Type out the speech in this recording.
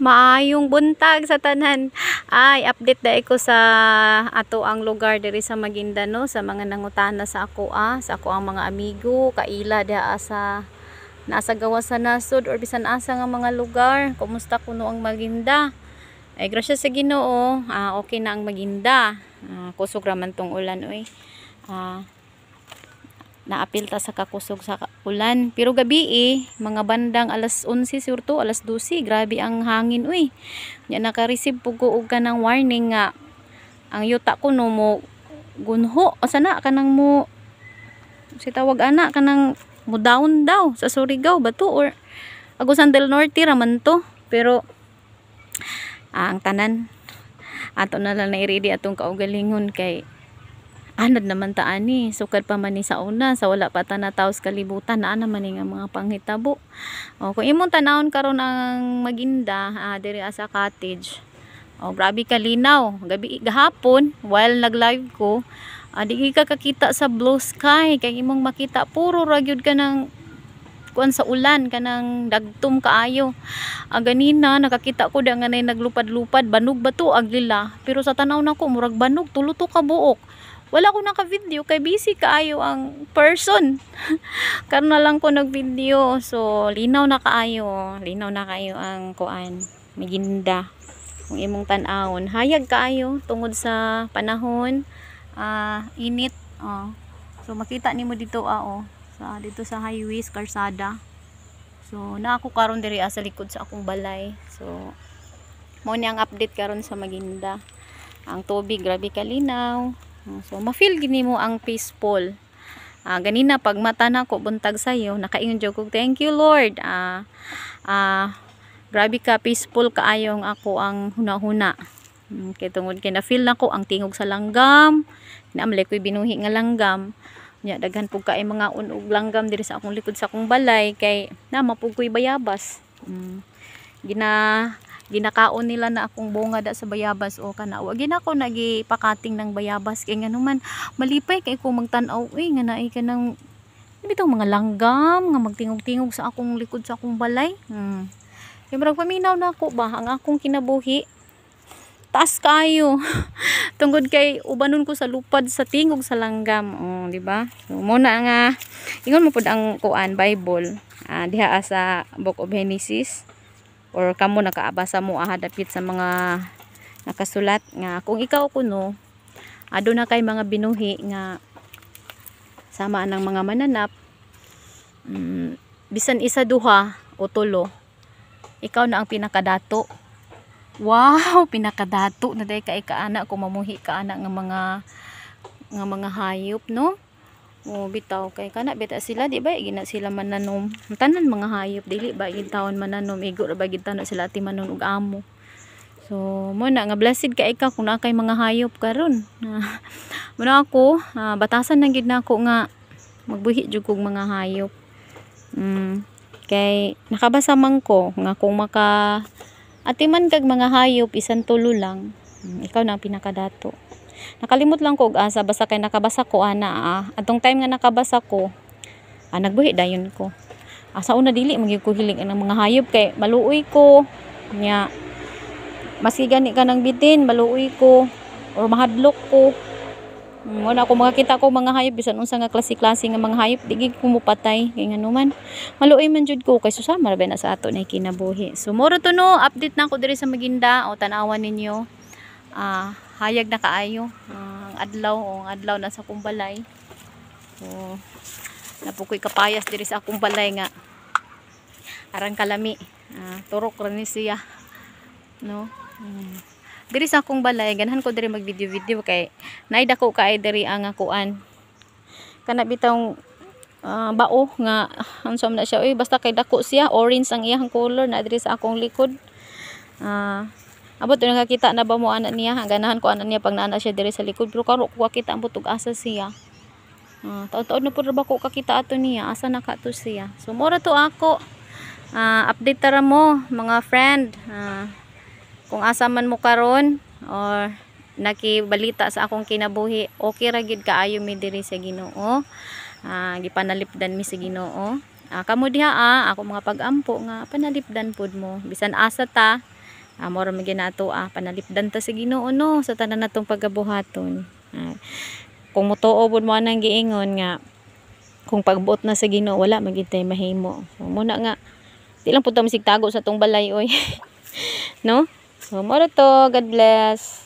Maayong buntag sa tanan. Ay, update dai ko sa ato ang lugar diri sa Maguindanao sa mga nangutana sa ako sa ako ang mga amigo, kaila diha sa nasa gawas sa nasod or bisan asa nga mga lugar. Kumusta kuno ang Maguinda? Ay, grasya sa Ginoo, okay na ang Maguinda. Kusog raman tong ulan oy. Naapil ta sa kakusog sa ulan, pero gabi mga bandang alas 11 surto alas 12 grabe ang hangin uy. Nya naka-receive pug ko og kanang warning nga ang yuta ko no mo gunho o sana kanang mo si tawag ana kanang mo down daw sa Surigao bato or Agusan del Norte raman to, pero ang tanan ato na lang na-ready atong kaugalingon kay anad naman ta ani sukad pa man ni sa una sa wala pa ta nataos kalibutan naa naman ni nga mga panghitabo. O kung imong tanawon karon ang Maguinda diri sa cottage, grabe kalinaw gabi gahapon while nag-live ko, di ka kakita sa blue sky kay imong makita puro ra gyud ka ng kuan sa ulan kanang dagtom kaayo. Ganina nakakita ko da nga nay naglupad-lupad banog ba to aglila, pero sa tanaw nako murag banog tulo to ka buok. Wala ko naka-video kay busy kaayo ang person. Karon na lang ko nag-video. So linaw na kaayo ang kuan Maguinda. Kung imong tan-awon, hayag kaayo tungod sa panahon init. So makita nimo dito dito sa highways karsada. So na ako karon diri sa likod sa akong balay. So mo ni ang update karon sa Maguinda. Ang tubig grabe kalinaw. So ma-feel gini mo ang peaceful. Ganina pag mata na ko buntag sayo nakaingon jud ko thank you Lord. Grabe ka peaceful kaayong ako ang hunahuna. Kay tungod kay na feel nako ang tingog sa langgam. Naamlay ko'y binuhi nga langgam. Nya daghan pug kaay mga unog langgam diri sa akong likod sa akong balay kay na mapug ko'y bayabas. Ginakaon nila na akong bunga da sa bayabas o kana wa ginako nagipakating ng bayabas kay nganuman malipay kay ko magtan-aw nga naay kanang bitaw mga langgam nga magtingog-tingog sa akong likod sa akong balay. Kay murag paminaw na ako ba ang akong kinabuhi taas kayo tungod kay ubanon ko sa lupad sa tingog sa langgam, di ba? So muna nga ingon mo pud ang kuan Bible diha sa Book of Genesis or kamo nakaabasa mo dapit sa mga nakasulat nga kung ikaw kuno aduna kay mga binuhi nga sama ng mga mananap, bisan isa duha o tulo ikaw na ang pinakadato. Wow, pinakadato na day kay kaana kung mamuhi kaana nga mga hayop no. Bitaw kay kana bita sila di ba gina sila mananom tanan mga hayop dili ba gid taon mananom igo ra ba gid tanan sila ati manon og amo. So mo na nga blessed kay ikaw kung naa kay mga hayop karon. Mo na ako batasan na gid nako nga magbuhi jud kog mga hayop. Kay nakabasa man ko nga kung atiman kag mga hayop isan tulo lang, ikaw na ang pinakadato. Nakalimot lang ko og asa basta kay nakabasa ko atong time nga nakabasa ko nagbuhi dayon ko. Sa una dili magyud ko hiling ang mga hayop kay maluoy ko nya maski gani ka nang bitin maluoy ko or mahadlok ko. Wala ko makakita ko mga hayop bisan unsa nga klase-klase nga mga hayop di gid ko mopatay kay nganuman maluoy man jud ko kay susama ra ba na sa ato na kinabuhi. So moro to no update na ko diri sa Maguinda o tan-awan ninyo. Hayag na kaayo ang adlaw na sa akong balay. So napukoy kapayas diri sa akong balay nga arang kalami turok ra ni siya no. Diri sa akong balay ganahan ko diri mag video kay naay dako kaay diri ang kuan kana bitong bao nga unsa man na siya basta kay dako siya orange ang iyang color na diri sa akong likod. Abot na nakakita na ba mo anak niya ganahan ko anak niya pag naana siya diri sa likod pero karo ko kakita ambot og asa siya. Taon-taon na pud ba ko kakita ato niya asa na kato siya. So mora to ako update tara mo mga friend. Kung asa man mo karon or nakibalita sa akong kinabuhi okay ra gid kaayo mi diri sa Ginoo. Gipanalipdan mi sa Ginoo. Kamo diha ako mga pag-ampo nga panalipdan pud mo bisan asa ta Amo ra magin nato panalipdan ta sa Ginoo no sa tanan natong pagabuhaton. Kung motuo pud mo nang giingon nga kung pagbuot na sa Ginoo wala magintay mahimo. So muna nga di lang pud ta masigtago sa tong balay oy. No? So mo to, God bless.